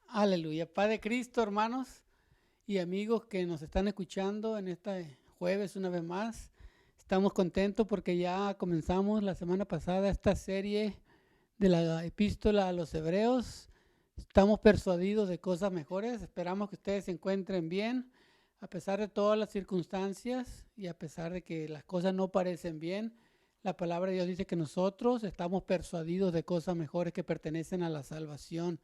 Aleluya. Paz de Cristo, hermanos y amigos que nos están escuchando en este jueves una vez más. Estamos contentos porque ya comenzamos la semana pasada esta serie de la epístola a los hebreos. Estamos persuadidos de cosas mejores. Esperamos que ustedes se encuentren bien a pesar de todas las circunstancias y a pesar de que las cosas no parecen bien. La palabra de Dios dice que nosotros estamos persuadidos de cosas mejores que pertenecen a la salvación.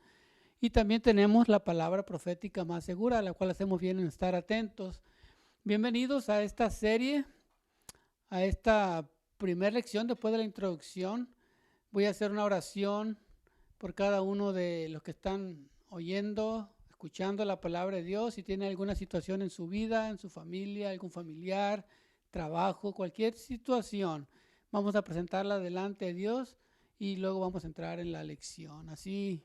Y también tenemos la palabra profética más segura, a la cual hacemos bien en estar atentos. Bienvenidos a esta serie, a esta primera lección después de la introducción. Voy a hacer una oración por cada uno de los que están oyendo, escuchando la palabra de Dios. Si tiene alguna situación en su vida, en su familia, algún familiar, trabajo, cualquier situación, vamos a presentarla delante de Dios y luego vamos a entrar en la lección. Así,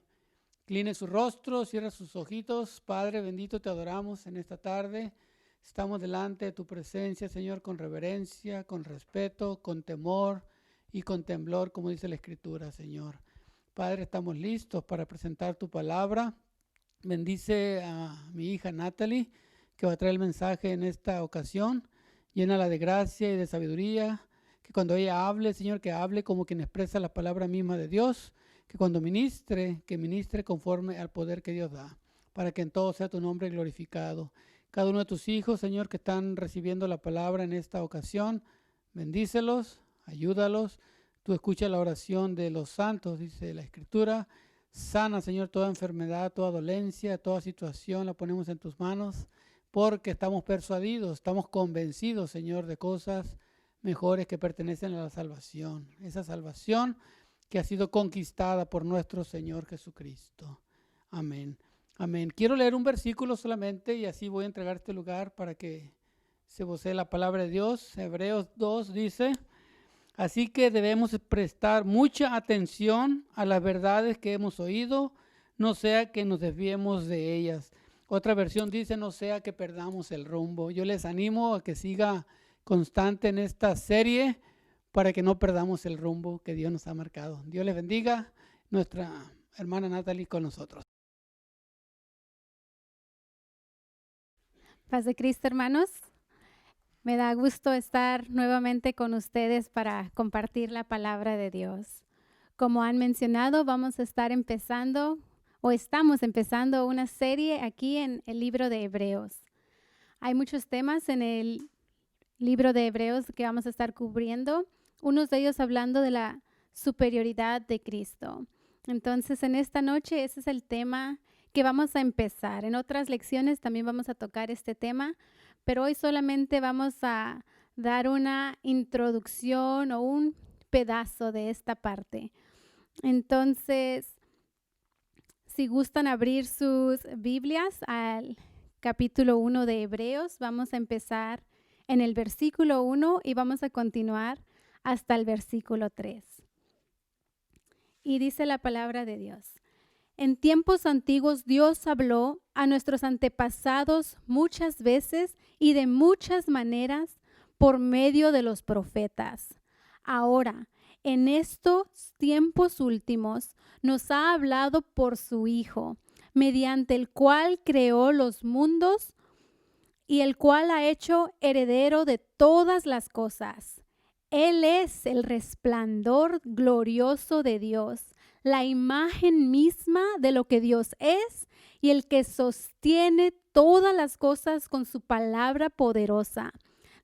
incline su rostro, cierra sus ojitos. Padre bendito, te adoramos en esta tarde. Estamos delante de tu presencia, Señor, con reverencia, con respeto, con temor y con temblor, como dice la Escritura, Señor. Padre, estamos listos para presentar tu palabra. Bendice a mi hija Natalie, que va a traer el mensaje en esta ocasión. Llénala de gracia y de sabiduría. Que cuando ella hable, Señor, que hable como quien expresa la palabra misma de Dios. Que cuando ministre, que ministre conforme al poder que Dios da, para que en todo sea tu nombre glorificado. Cada uno de tus hijos, Señor, que están recibiendo la palabra en esta ocasión, bendícelos, ayúdalos. Tú escuchas la oración de los santos, dice la Escritura. Sana, Señor, toda enfermedad, toda dolencia, toda situación, la ponemos en tus manos, porque estamos persuadidos, estamos convencidos, Señor, de cosas mejores que pertenecen a la salvación. Esa salvación que ha sido conquistada por nuestro Señor Jesucristo. Amén. Amén. Quiero leer un versículo solamente y así voy a entregar este lugar para que se vocee la palabra de Dios. Hebreos 2 dice: así que debemos prestar mucha atención a las verdades que hemos oído, no sea que nos desviemos de ellas. Otra versión dice: no sea que perdamos el rumbo. Yo les animo a que siga constante en esta serie para que no perdamos el rumbo que Dios nos ha marcado. Dios les bendiga. Nuestra hermana Natalie con nosotros. Paz de Cristo, hermanos. Me da gusto estar nuevamente con ustedes para compartir la palabra de Dios. Como han mencionado, vamos a estar empezando o estamos empezando una serie aquí en el libro de Hebreos. Hay muchos temas en el libro de Hebreos que vamos a estar cubriendo, unos de ellos hablando de la superioridad de Cristo. Entonces, en esta noche ese es el tema que vamos a empezar. En otras lecciones también vamos a tocar este tema, pero hoy solamente vamos a dar una introducción o un pedazo de esta parte. Entonces, si gustan abrir sus Biblias al capítulo 1 de Hebreos, vamos a empezar en el versículo 1 y vamos a continuar hasta el versículo 3. Y dice la palabra de Dios: en tiempos antiguos Dios habló a nuestros antepasados muchas veces y de muchas maneras por medio de los profetas. Ahora, en estos tiempos últimos, nos ha hablado por su Hijo, mediante el cual creó los mundos y el cual ha hecho heredero de todas las cosas. Él es el resplandor glorioso de Dios, la imagen misma de lo que Dios es y el que sostiene todas las cosas con su palabra poderosa.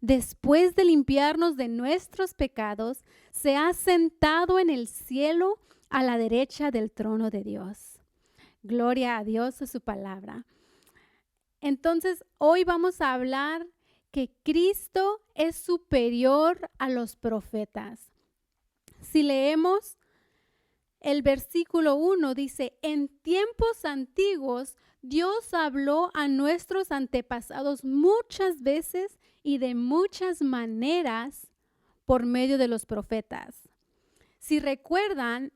Después de limpiarnos de nuestros pecados, se ha sentado en el cielo a la derecha del trono de Dios. Gloria a Dios y su palabra. Entonces, hoy vamos a hablar que Cristo es superior a los profetas. Si leemos el versículo 1, dice: en tiempos antiguos Dios habló a nuestros antepasados muchas veces y de muchas maneras por medio de los profetas. Si recuerdan,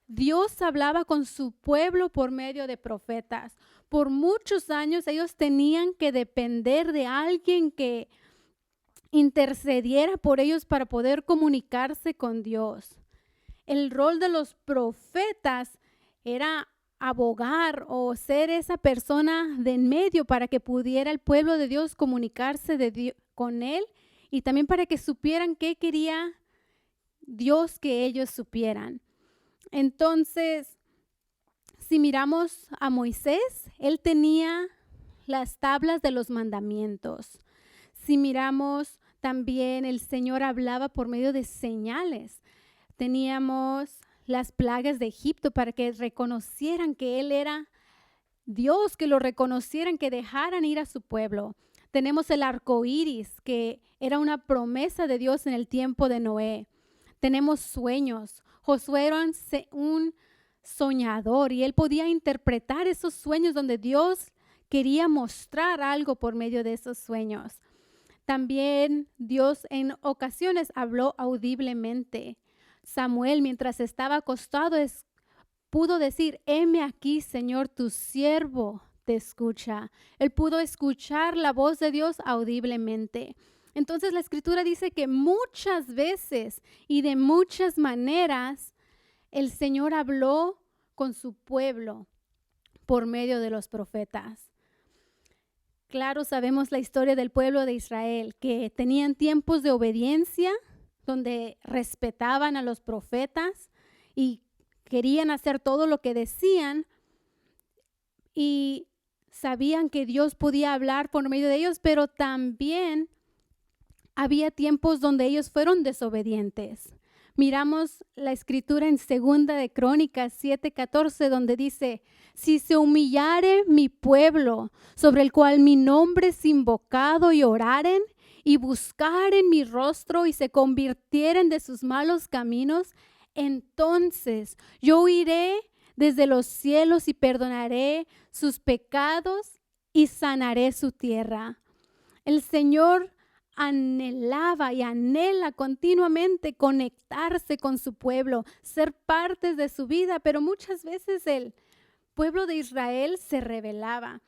Dios hablaba con su pueblo por medio de profetas. Por muchos años ellos tenían que depender de alguien que intercediera por ellos para poder comunicarse con Dios. El rol de los profetas era abogar o ser esa persona de en medio para que pudiera el pueblo de Dios comunicarse con Él y también para que supieran qué quería Dios que ellos supieran. Entonces, si miramos a Moisés, él tenía las tablas de los mandamientos. Si miramos también, el Señor hablaba por medio de señales. Teníamos las plagas de Egipto para que reconocieran que Él era Dios, que lo reconocieran, que dejaran ir a su pueblo. Tenemos el arco iris, que era una promesa de Dios en el tiempo de Noé. Tenemos sueños. Josué era un soñador y él podía interpretar esos sueños donde Dios quería mostrar algo por medio de esos sueños. También Dios en ocasiones habló audiblemente. Samuel, mientras estaba acostado, pudo decir: heme aquí, Señor, tu siervo te escucha. Él pudo escuchar la voz de Dios audiblemente. Entonces la Escritura dice que muchas veces y de muchas maneras el Señor habló con su pueblo por medio de los profetas. Claro, sabemos la historia del pueblo de Israel, que tenían tiempos de obediencia, donde respetaban a los profetas y querían hacer todo lo que decían y sabían que Dios podía hablar por medio de ellos, pero también había tiempos donde ellos fueron desobedientes. Miramos la escritura en 2 de Crónicas 7:14, donde dice: si se humillare mi pueblo, sobre el cual mi nombre es invocado, y oraren y buscaren mi rostro y se convirtieren de sus malos caminos, entonces yo oiré desde los cielos y perdonaré sus pecados y sanaré su tierra. El Señor anhelaba y anhela continuamente conectarse con su pueblo, ser parte de su vida, pero muchas veces el pueblo de Israel se rebelaba,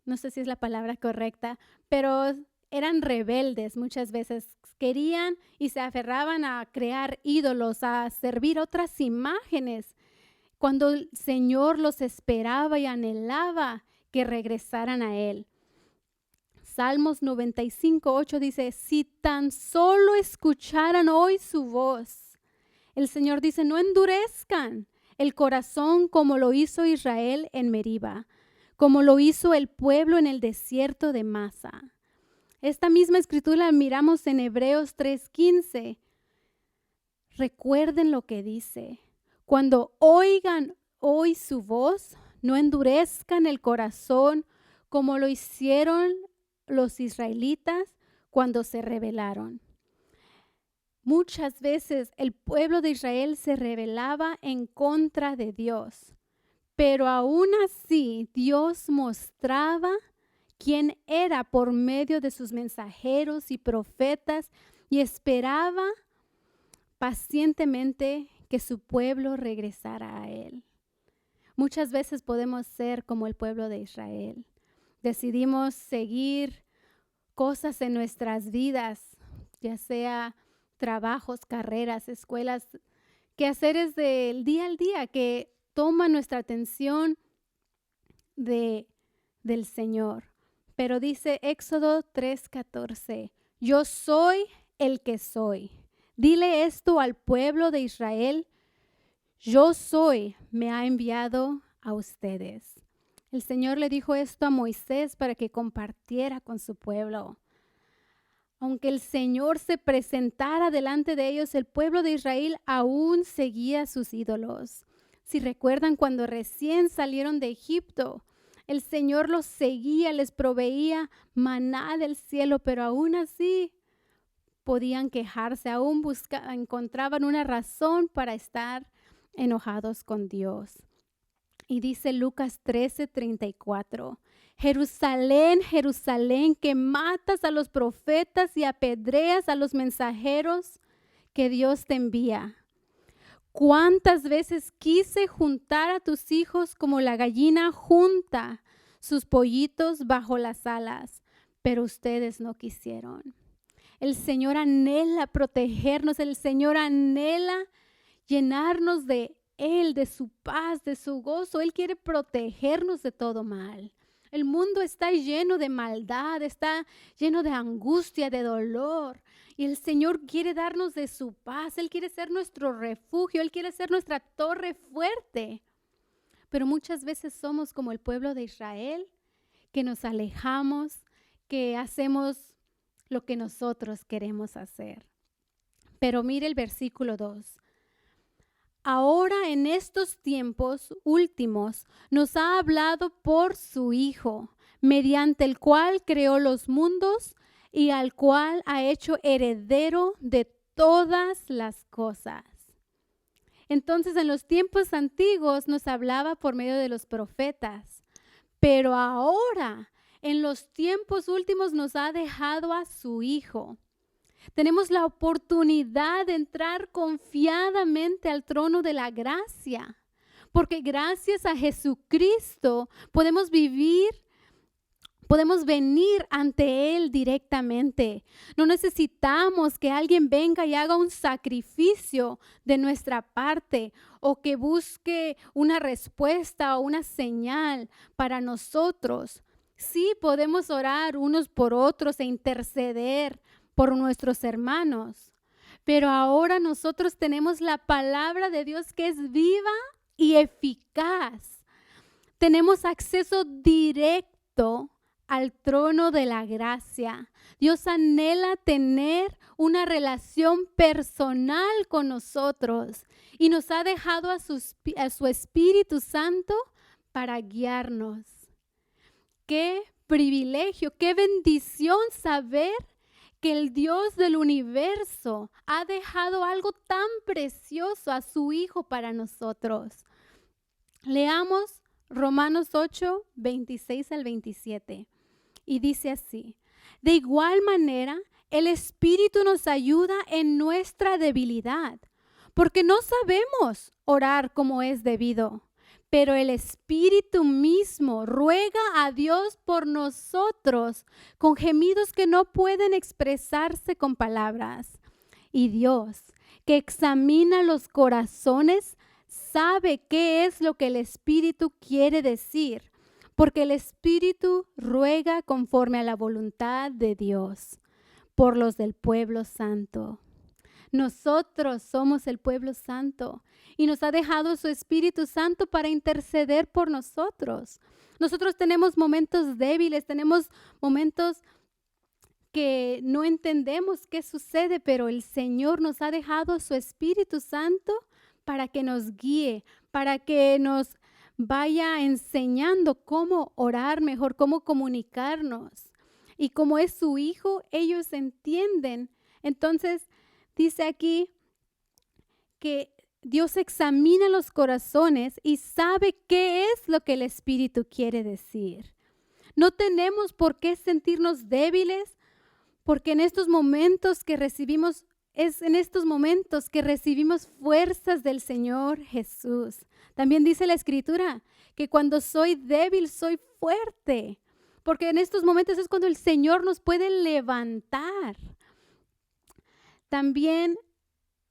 no sé si es la palabra correcta, pero eran rebeldes muchas veces, querían y se aferraban a crear ídolos, a servir otras imágenes, cuando el Señor los esperaba y anhelaba que regresaran a Él. Salmos 95:8 dice: si tan solo escucharan hoy su voz. El Señor dice: no endurezcan el corazón como lo hizo Israel en Meriba, como lo hizo el pueblo en el desierto de Masa. Esta misma escritura la miramos en Hebreos 3:15. Recuerden lo que dice: cuando oigan hoy su voz, no endurezcan el corazón como lo hicieron los israelitas cuando se rebelaron. Muchas veces el pueblo de Israel se rebelaba en contra de Dios, pero aún así Dios mostraba quién era por medio de sus mensajeros y profetas y esperaba pacientemente que su pueblo regresara a Él. Muchas veces podemos ser como el pueblo de Israel. Decidimos seguir cosas en nuestras vidas, ya sea trabajos, carreras, escuelas, quehaceres del día al día que toman nuestra atención del Señor. Pero dice Éxodo 3:14, yo soy el que soy. Dile esto al pueblo de Israel: yo soy, me ha enviado a ustedes. El Señor le dijo esto a Moisés para que compartiera con su pueblo. Aunque el Señor se presentara delante de ellos, el pueblo de Israel aún seguía sus ídolos. Si recuerdan, cuando recién salieron de Egipto, el Señor los seguía, les proveía maná del cielo, pero aún así podían quejarse, aún encontraban una razón para estar enojados con Dios. Y dice Lucas 13:34, Jerusalén, Jerusalén, que matas a los profetas y apedreas a los mensajeros que Dios te envía. ¿Cuántas veces quise juntar a tus hijos como la gallina junta sus pollitos bajo las alas, pero ustedes no quisieron? El Señor anhela protegernos, el Señor anhela llenarnos de Él, de su paz, de su gozo. Él quiere protegernos de todo mal. El mundo está lleno de maldad, está lleno de angustia, de dolor. Y el Señor quiere darnos de su paz. Él quiere ser nuestro refugio. Él quiere ser nuestra torre fuerte. Pero muchas veces somos como el pueblo de Israel, que nos alejamos, que hacemos lo que nosotros queremos hacer. Pero mire el versículo 2. Ahora en estos tiempos últimos nos ha hablado por su Hijo, mediante el cual creó los mundos y al cual ha hecho heredero de todas las cosas. Entonces en los tiempos antiguos nos hablaba por medio de los profetas, pero ahora en los tiempos últimos nos ha dejado a su Hijo. Tenemos la oportunidad de entrar confiadamente al trono de la gracia, porque gracias a Jesucristo podemos venir ante Él directamente. No necesitamos que alguien venga y haga un sacrificio de nuestra parte o que busque una respuesta o una señal para nosotros. Sí, podemos orar unos por otros e interceder por nuestros hermanos, pero ahora nosotros tenemos la palabra de Dios que es viva y eficaz. Tenemos acceso directo al trono de la gracia. Dios anhela tener una relación personal con nosotros y nos ha dejado a su Espíritu Santo para guiarnos. Qué privilegio, qué bendición saber que el Dios del universo ha dejado algo tan precioso a su Hijo para nosotros. Leamos Romanos 8, 26 al 27. Y dice así: de igual manera, el Espíritu nos ayuda en nuestra debilidad, porque no sabemos orar como es debido. Pero el Espíritu mismo ruega a Dios por nosotros con gemidos que no pueden expresarse con palabras. Y Dios, que examina los corazones, sabe qué es lo que el Espíritu quiere decir, porque el Espíritu ruega conforme a la voluntad de Dios por los del pueblo santo. Nosotros somos el pueblo santo y nos ha dejado su Espíritu Santo para interceder por nosotros. Nosotros tenemos momentos débiles, tenemos momentos que no entendemos qué sucede, pero el Señor nos ha dejado su Espíritu Santo para que nos guíe, para que nos vaya enseñando cómo orar mejor, cómo comunicarnos. Y como es su Hijo, ellos entienden. Entonces, dice aquí que Dios examina los corazones y sabe qué es lo que el Espíritu quiere decir. No tenemos por qué sentirnos débiles, porque en estos momentos que recibimos, es en estos momentos que recibimos fuerzas del Señor Jesús. También dice la Escritura que cuando soy débil, soy fuerte, porque en estos momentos es cuando el Señor nos puede levantar. También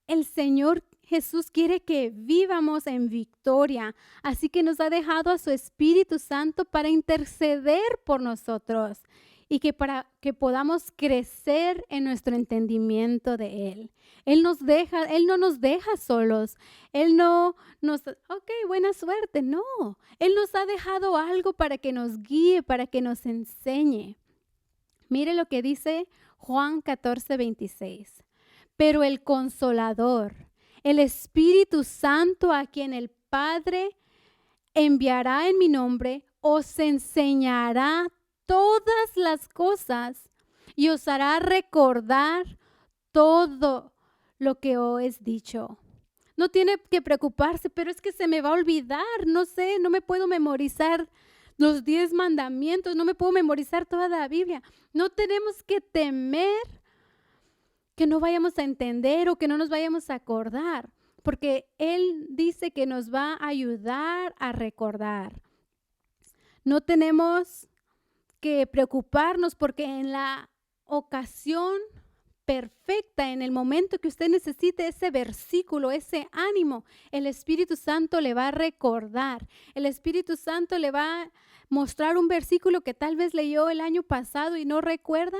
el Señor Jesús quiere que vivamos en victoria, así que nos ha dejado a su Espíritu Santo para interceder por nosotros y que para que podamos crecer en nuestro entendimiento de Él. Él no nos deja solos. Él no nos, buena suerte. No, Él nos ha dejado algo para que nos guíe, para que nos enseñe. Mire lo que dice Juan 14, 26. Pero el Consolador, el Espíritu Santo, a quien el Padre enviará en mi nombre, os enseñará todas las cosas y os hará recordar todo lo que os he dicho. No tiene que preocuparse, pero es que se me va a olvidar, no sé, no me puedo memorizar los 10 mandamientos, no me puedo memorizar toda la Biblia. No tenemos que temer que no vayamos a entender o que no nos vayamos a acordar, porque Él dice que nos va a ayudar a recordar. No tenemos que preocuparnos porque en la ocasión perfecta en el momento que usted necesite ese versículo, ese ánimo, el Espíritu Santo le va a recordar. El Espíritu Santo le va a mostrar un versículo que tal vez leyó el año pasado y no recuerda.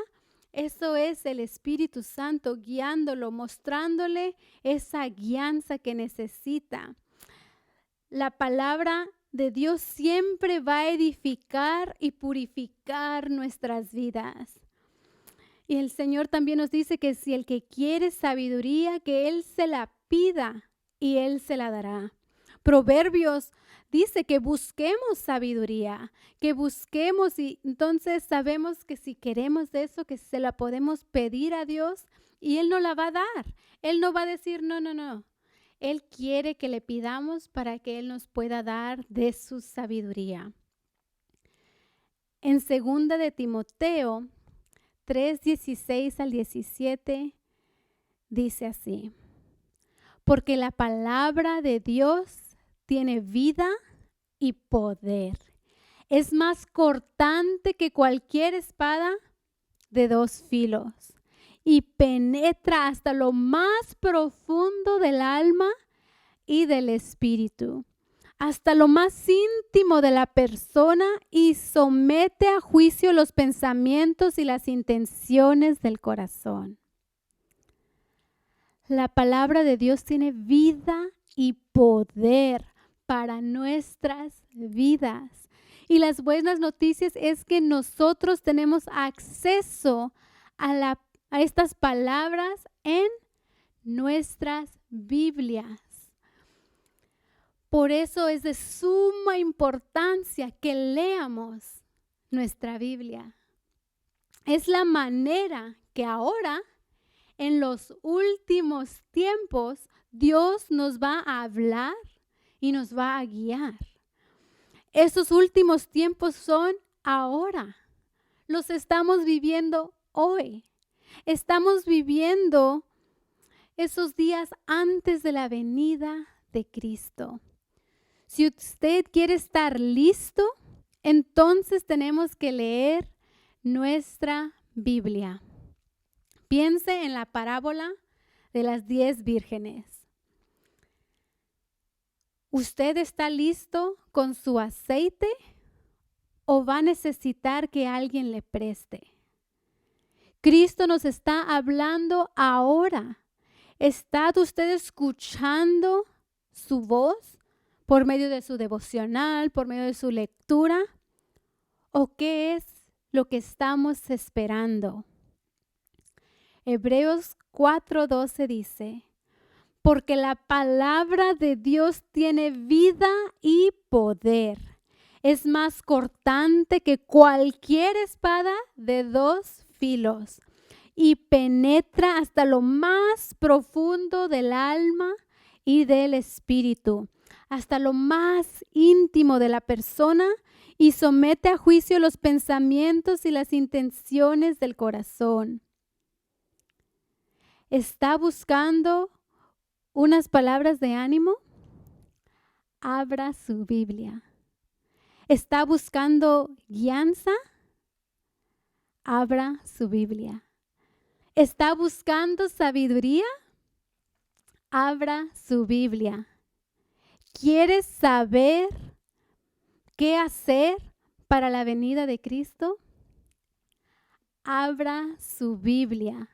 Eso es el Espíritu Santo guiándolo, mostrándole esa guianza que necesita. La palabra de Dios siempre va a edificar y purificar nuestras vidas. Y el Señor también nos dice que si el que quiere sabiduría, que Él se la pida y Él se la dará. Proverbios dice que busquemos sabiduría, que busquemos, y entonces sabemos que si queremos de eso, que se la podemos pedir a Dios y Él nos la va a dar. Él no va a decir no. Él quiere que le pidamos para que Él nos pueda dar de su sabiduría. En 2 de Timoteo 3:16 al 17 dice así: porque la palabra de Dios tiene vida y poder. Es más cortante que cualquier espada de 2 filos y penetra hasta lo más profundo del alma y del espíritu, hasta lo más íntimo de la persona, y somete a juicio los pensamientos y las intenciones del corazón. La palabra de Dios tiene vida y poder para nuestras vidas. Y las buenas noticias es que nosotros tenemos acceso a estas palabras en nuestras Biblias. Por eso es de suma importancia que leamos nuestra Biblia. Es la manera que ahora, en los últimos tiempos, Dios nos va a hablar y nos va a guiar. Esos últimos tiempos son ahora. Los estamos viviendo hoy. Estamos viviendo esos días antes de la venida de Cristo. Si usted quiere estar listo, entonces tenemos que leer nuestra Biblia. Piense en la parábola de las 10 vírgenes. ¿Usted está listo con su aceite o va a necesitar que alguien le preste? Cristo nos está hablando ahora. ¿Está usted escuchando su voz por medio de su devocional, por medio de su lectura? ¿O qué es lo que estamos esperando? Hebreos 4:12 dice: porque la palabra de Dios tiene vida y poder. Es más cortante que cualquier espada de 2 filos y penetra hasta lo más profundo del alma y del espíritu, hasta lo más íntimo de la persona, y somete a juicio los pensamientos y las intenciones del corazón. ¿Está buscando unas palabras de ánimo? Abra su Biblia. ¿Está buscando guianza? Abra su Biblia. ¿Está buscando sabiduría? Abra su Biblia. ¿Quieres saber qué hacer para la venida de Cristo? Abra su Biblia.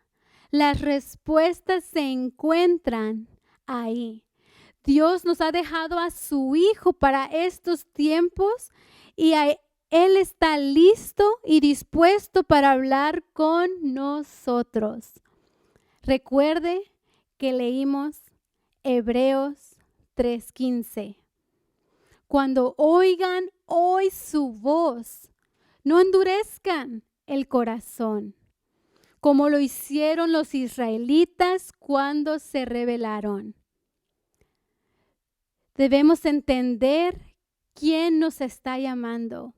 Las respuestas se encuentran ahí. Dios nos ha dejado a su Hijo para estos tiempos y Él está listo y dispuesto para hablar con nosotros. Recuerde que leímos Hebreos 3:15. Cuando oigan hoy su voz, no endurezcan el corazón, como lo hicieron los israelitas cuando se rebelaron. Debemos entender quién nos está llamando.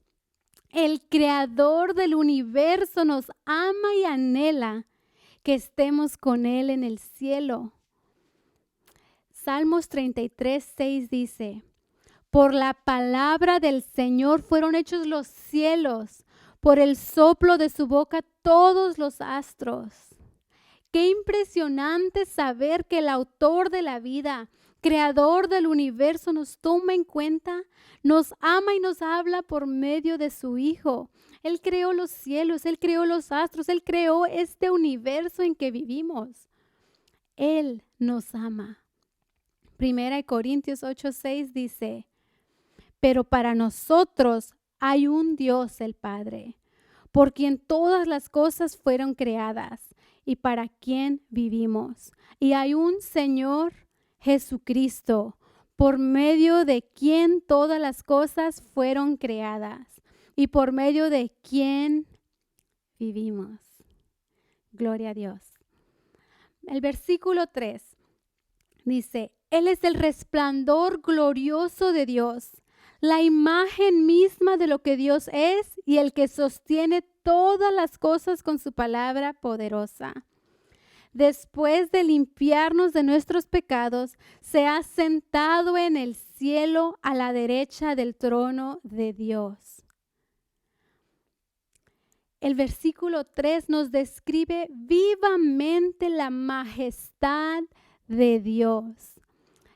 El Creador del universo nos ama y anhela que estemos con Él en el cielo. Salmos 33:6 dice: por la palabra del Señor fueron hechos los cielos, por el soplo de su boca todos los astros. Qué impresionante saber que el autor de la vida, creador del universo, nos toma en cuenta, nos ama y nos habla por medio de su Hijo. Él creó los cielos, Él creó los astros, Él creó este universo en que vivimos. Él nos ama. 1 Corintios 8:6 dice, pero para nosotros hay un Dios el Padre, por quien todas las cosas fueron creadas y para quien vivimos. Y hay un Señor Jesucristo, por medio de quien todas las cosas fueron creadas y por medio de quien vivimos. Gloria a Dios. El versículo 3 dice, Él es el resplandor glorioso de Dios, la imagen misma de lo que Dios es y el que sostiene todas las cosas con su palabra poderosa. Después de limpiarnos de nuestros pecados, se ha sentado en el cielo a la derecha del trono de Dios. El versículo 3 nos describe vivamente la majestad de Dios.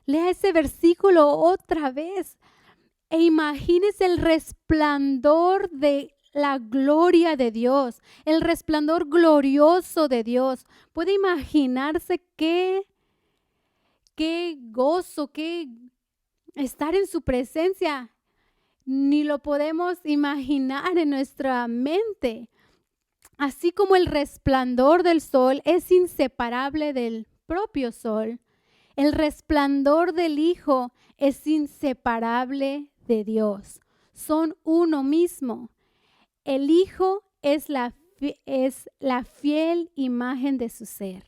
Lea ese versículo otra vez e imagínese el resplandor de la gloria de Dios, el resplandor glorioso de Dios. Puede imaginarse qué gozo, qué estar en su presencia. Ni lo podemos imaginar en nuestra mente. Así como el resplandor del sol es inseparable del propio sol, el resplandor del Hijo es inseparable de Dios. Son uno mismo. El Hijo es la fiel imagen de su ser.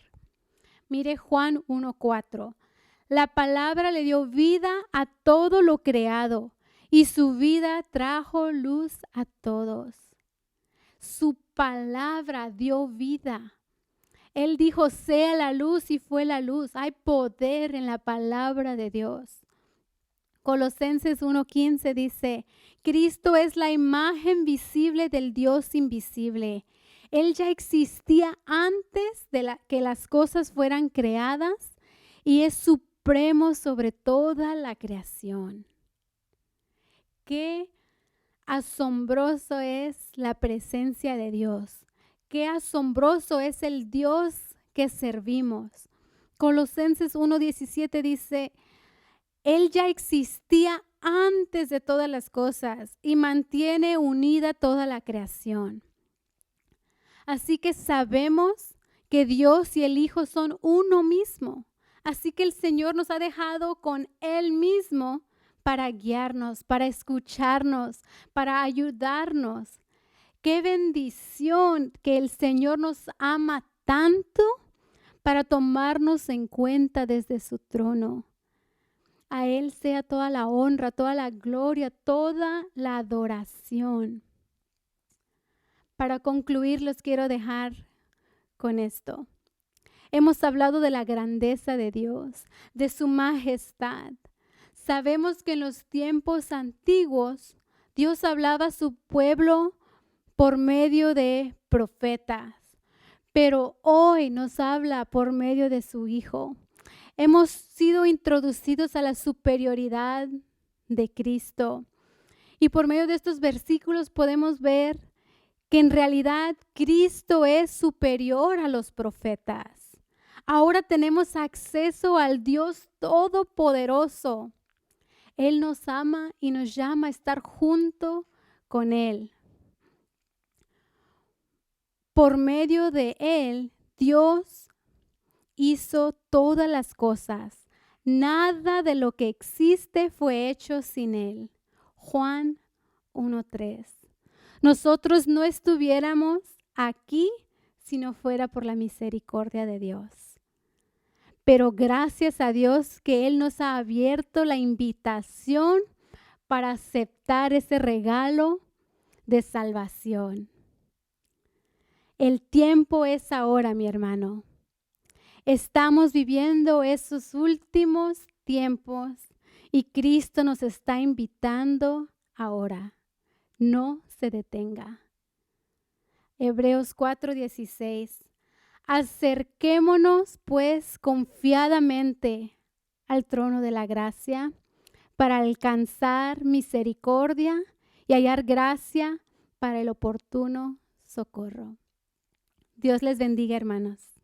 Mire Juan 1:4. La palabra le dio vida a todo lo creado y su vida trajo luz a todos. Su palabra dio vida. Él dijo, sea la luz y fue la luz. Hay poder en la palabra de Dios. Colosenses 1:15 dice, Cristo es la imagen visible del Dios invisible. Él ya existía antes de que las cosas fueran creadas y es supremo sobre toda la creación. Qué asombroso es la presencia de Dios. Qué asombroso es el Dios que servimos. Colosenses 1:17 dice, Él ya existía antes de todas las cosas y mantiene unida toda la creación. Así que sabemos que Dios y el Hijo son uno mismo. Así que el Señor nos ha dejado con Él mismo para guiarnos, para escucharnos, para ayudarnos. Qué bendición que el Señor nos ama tanto para tomarnos en cuenta desde su trono. A Él sea toda la honra, toda la gloria, toda la adoración. Para concluir, los quiero dejar con esto. Hemos hablado de la grandeza de Dios, de su majestad. Sabemos que en los tiempos antiguos Dios hablaba a su pueblo por medio de profetas, pero hoy nos habla por medio de su Hijo. Hemos sido introducidos a la superioridad de Cristo y por medio de estos versículos podemos ver que en realidad Cristo es superior a los profetas. Ahora tenemos acceso al Dios Todopoderoso. Él nos ama y nos llama a estar junto con Él. Por medio de Él, Dios hizo todas las cosas. Nada de lo que existe fue hecho sin Él. Juan 1:3. Nosotros no estuviéramos aquí si no fuera por la misericordia de Dios. Pero gracias a Dios que Él nos ha abierto la invitación para aceptar ese regalo de salvación. El tiempo es ahora, mi hermano. Estamos viviendo esos últimos tiempos y Cristo nos está invitando ahora. No se detenga. Hebreos 4:16. Acerquémonos pues confiadamente al trono de la gracia para alcanzar misericordia y hallar gracia para el oportuno socorro. Dios les bendiga, hermanos.